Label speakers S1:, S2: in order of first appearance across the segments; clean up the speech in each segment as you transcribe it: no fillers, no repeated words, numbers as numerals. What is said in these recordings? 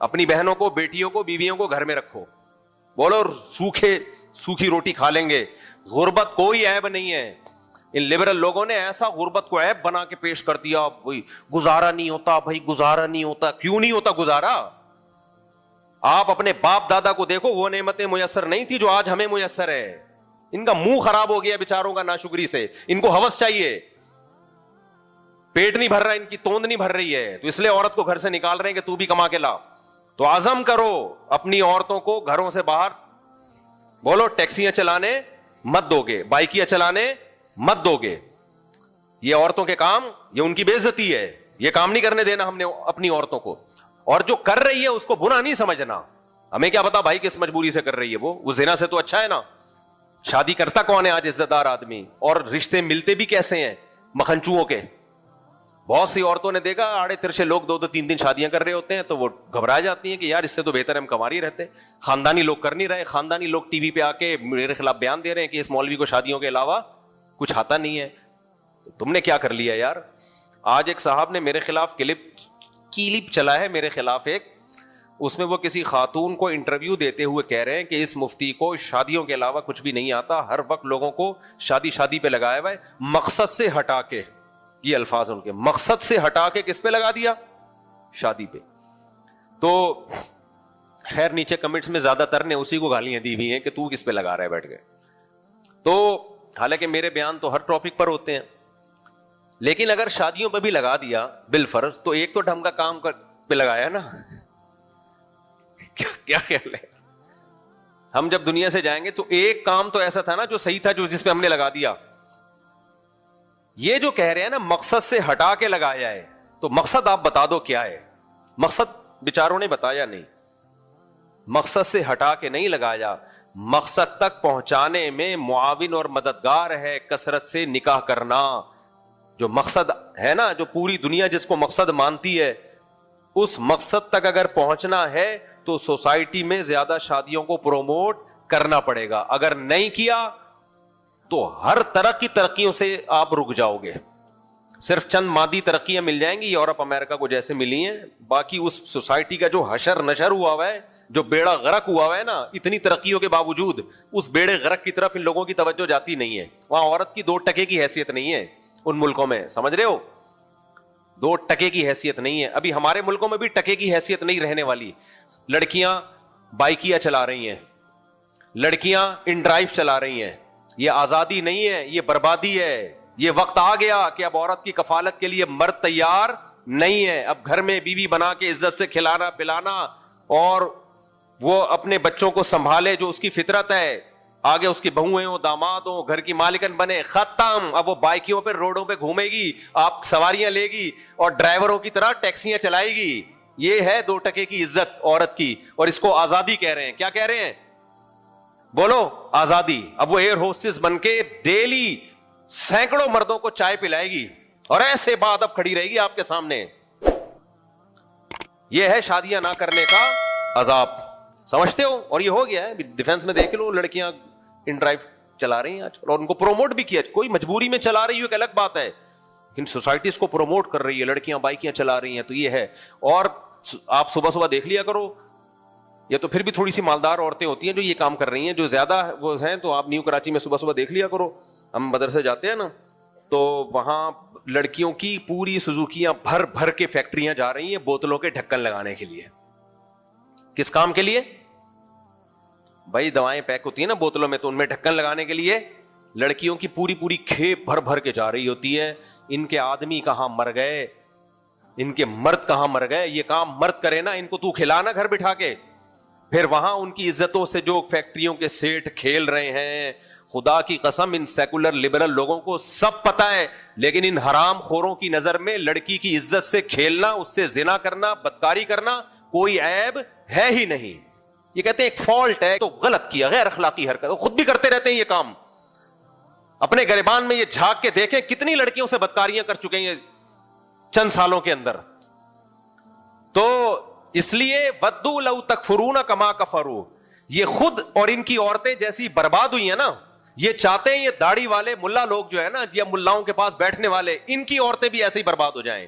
S1: اپنی بہنوں کو, بیٹیوں کو, بیویوں کو گھر میں رکھو. بولو سوکھی روٹی کھا لیں گے. غربت کوئی عیب نہیں ہے. ان لبرل لوگوں نے ایسا غربت کو عیب بنا کے پیش کر دیا, بھائی گزارا نہیں ہوتا, بھائی گزارا نہیں ہوتا. کیوں نہیں ہوتا گزارا؟ آپ اپنے باپ دادا کو دیکھو, وہ نعمتیں میسر نہیں تھی جو آج ہمیں میسر ہے. ان کا منہ خراب ہو گیا بیچاروں کا ناشکری سے. ان کو ہوس چاہیے, پیٹ نہیں بھر رہا, ان کی توند نہیں بھر رہی ہے, تو اس لیے عورت کو گھر سے نکال رہے ہیں کہ تو بھی کما کے لا. تو عزم کرو اپنی عورتوں کو گھروں سے باہر, بولو ٹیکسیاں چلانے مت دو گے, بائکیاں چلانے مت دو گے. یہ عورتوں کے کام, یہ ان کی بے عزتی ہے. یہ کام نہیں کرنے دینا ہم نے اپنی عورتوں کو. اور جو کر رہی ہے اس کو برا نہیں سمجھنا. ہمیں کیا پتا بھائی کس مجبوری سے کر رہی ہے, وہ زنا سے تو اچھا ہے نا. شادی کرتا کون ہے آج عزت دار آدمی, اور رشتے ملتے بھی کیسے ہیں مکھنچوؤں کے. بہت سی عورتوں نے دیکھا آڑے ترچے لوگ 2-2 3 شادیاں کر رہے ہوتے ہیں, تو وہ گھبرا جاتی ہیں کہ یار اس سے تو بہتر ہم کنواری رہتے. خاندانی لوگ کر نہیں رہے, خاندانی لوگ ٹی وی پہ آ کے میرے خلاف بیان دے رہے ہیں کہ اس مولوی کو شادیوں کے علاوہ کچھ آتا نہیں ہے. تم نے کیا کر لیا یار. آج ایک صاحب نے میرے خلاف کلپ چلا ہے میرے خلاف ایک, اس میں وہ کسی خاتون کو انٹرویو دیتے ہوئے کہہ رہے ہیں کہ اس مفتی کو شادیوں کے علاوہ کچھ بھی نہیں آتا, ہر وقت لوگوں کو شادی پہ لگایا ہوا ہے, مقصد سے ہٹا کے. یہ الفاظ ان کے, مقصد سے ہٹا کے کس پہ لگا دیا؟ شادی پہ. تو خیر نیچے کمنٹس میں زیادہ تر نے اسی کو گالیاں دی ہوئی ہیں کہ تو کس پہ لگا رہا ہے بیٹھ کے. تو حالانکہ میرے بیان تو ہر ٹاپک پر ہوتے ہیں, لیکن اگر شادیوں پہ بھی لگا دیا بالفرض, تو ایک تو ڈھنگ کا کام پہ لگایا نا. کیا خیال ہے؟ ہم جب دنیا سے جائیں گے تو ایک کام تو ایسا تھا نا جو صحیح تھا, جو جس پہ ہم نے لگا دیا. یہ جو کہہ رہے ہیں نا مقصد سے ہٹا کے لگایا ہے, تو مقصد آپ بتا دو کیا ہے. مقصد بیچاروں نے بتایا نہیں. مقصد سے ہٹا کے نہیں لگایا, مقصد تک پہنچانے میں معاون اور مددگار ہے کثرت سے نکاح کرنا. جو مقصد ہے نا, جو پوری دنیا جس کو مقصد مانتی ہے, اس مقصد تک اگر پہنچنا ہے تو سوسائٹی میں زیادہ شادیوں کو پروموٹ کرنا پڑے گا. اگر نہیں کیا تو ہر طرح کی ترقیوں سے آپ رک جاؤ گے. صرف چند مادی ترقیاں مل جائیں گی یورپ امریکہ کو جیسے ملی ہیں, باقی اس سوسائٹی کا جو حشر نشر ہوا ہوا ہے, جو بیڑا غرق ہوا ہوا ہے نا, اتنی ترقیوں کے باوجود اس بیڑے غرق کی طرف ان لوگوں کی توجہ جاتی نہیں ہے. وہاں عورت کی 2 ٹکے کی حیثیت نہیں ہے ان ملکوں میں, سمجھ رہے ہو, 2 ٹکے کی حیثیت نہیں ہے. ابھی ہمارے ملکوں میں بھی ٹکے کی حیثیت نہیں رہنے والی. لڑکیاں بائکیاں چلا رہی ہیں, لڑکیاں ان ڈرائیو چلا رہی ہیں. یہ آزادی نہیں ہے, یہ بربادی ہے. یہ وقت آ گیا کہ اب عورت کی کفالت کے لیے مرد تیار نہیں ہے. اب گھر میں بیوی بنا کے عزت سے کھلانا پلانا, اور وہ اپنے بچوں کو سنبھالے جو اس کی فطرت ہے, آگے اس کی بہویں ہوں, داماد ہوں, گھر کی مالکن بنے, ختم. اب وہ بائکیوں پہ روڈوں پہ گھومے گی, آپ سواریاں لے گی, اور ڈرائیوروں کی طرح ٹیکسیاں چلائے گی. یہ ہے 2 ٹکے کی عزت عورت کی, اور اس کو آزادی کہہ رہے ہیں. کیا کہہ رہے ہیں؟ بولو آزادی. اب وہ ایئر ہوسٹس بن کے ڈیلی سینکڑوں مردوں کو چائے پلائے گی, اور ایسے بات اب کھڑی رہے گی آپ کے سامنے. یہ ہے شادیاں نہ کرنے کا عذاب, سمجھتے ہو؟ اور یہ ہو گیا ہے. ڈیفنس میں دیکھ لو, لڑکیاں ان ڈرائیو چلا رہی ہیں آج, اور ان کو پروموٹ بھی کیا. کوئی مجبوری میں چلا رہی ہو ایک الگ بات ہے, لیکن سوسائٹی اس کو پروموٹ کر رہی ہے. لڑکیاں بائکیاں چلا رہی ہیں, تو یہ ہے. اور آپ صبح دیکھ لیا کرو, یہ تو پھر بھی تھوڑی سی مالدار عورتیں ہوتی ہیں جو یہ کام کر رہی ہیں. جو زیادہ وہ ہیں تو آپ نیو کراچی میں صبح دیکھ لیا کرو. ہم مدرسے جاتے ہیں نا, تو وہاں لڑکیوں کی پوری سوزوکیاں بھر بھر کے فیکٹریاں جا رہی ہیں بوتلوں کے ڈھکن لگانے کے لیے. کس کام کے لیے بھائی؟ دوائیں پیک ہوتی ہیں نا بوتلوں میں, تو ان میں ڈھکن لگانے کے لیے لڑکیوں کی پوری کھیپ بھر بھر کے جا رہی ہوتی ہے. ان کے آدمی کہاں مر گئے, ان کے مرد کہاں مر گئے؟ یہ کام مرد کرے نا, ان کو تو کھلانا گھر بٹھا کے. پھر وہاں ان کی عزتوں سے جو فیکٹریوں کے سیٹ کھیل رہے ہیں, خدا کی قسم ان سیکولر لبرل لوگوں کو سب پتا ہے, لیکن ان حرام خوروں کی نظر میں لڑکی کی عزت سے کھیلنا, اس سے زنا کرنا, بدکاری کرنا کوئی عیب ہے ہی نہیں. یہ کہتے ہیں ایک فالٹ ہے, تو غلط کیا, غیر اخلاقی حرکت. خود بھی کرتے رہتے ہیں یہ کام. اپنے گریبان میں یہ جھانک کے دیکھیں کتنی لڑکیوں سے بدکاریاں کر چکے ہیں چند سالوں کے اندر. تو اس لیے ودوا لو تکفرون کما کفروا, یہ خود اور ان کی عورتیں جیسی برباد ہوئی ہیں نا, یہ چاہتے ہیں یہ داڑھی والے ملا لوگ جو ہے نا, یا ملاؤں کے پاس بیٹھنے والے, ان کی عورتیں بھی ایسے ہی برباد ہو جائیں.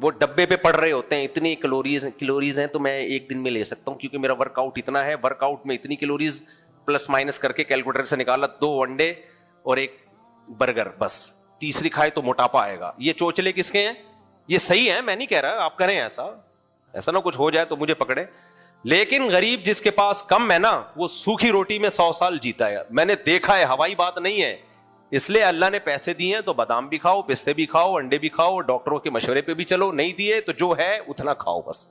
S1: وہ ڈبے پہ پڑ رہے ہوتے ہیں اتنی کیلوریز ہیں تو میں ایک دن میں لے سکتا ہوں کیونکہ میرا ورک آؤٹ اتنا ہے, ورک آؤٹ میں اتنی کیلوریز پلس مائنس کر کے کیلکولیٹر سے نکالا, 2 انڈے اور 1 برگر, بس تیسری کھائے تو موٹاپا آئے گا. یہ چوچلے کس کے ہیں؟ یہ صحیح ہے, میں نہیں کہہ رہا آپ کریں ایسا نہ کچھ ہو جائے تو مجھے پکڑے. لیکن غریب جس کے پاس کم ہے نا, وہ سوکھی روٹی میں 100 سال جیتا ہے. میں نے دیکھا ہے, ہوائی بات نہیں ہے. اس لیے اللہ نے پیسے دیے ہیں تو بادام بھی کھاؤ, پستے بھی کھاؤ, انڈے بھی کھاؤ, ڈاکٹروں کے مشورے پہ بھی چلو. نہیں دیے تو جو ہے اتنا کھاؤ بس.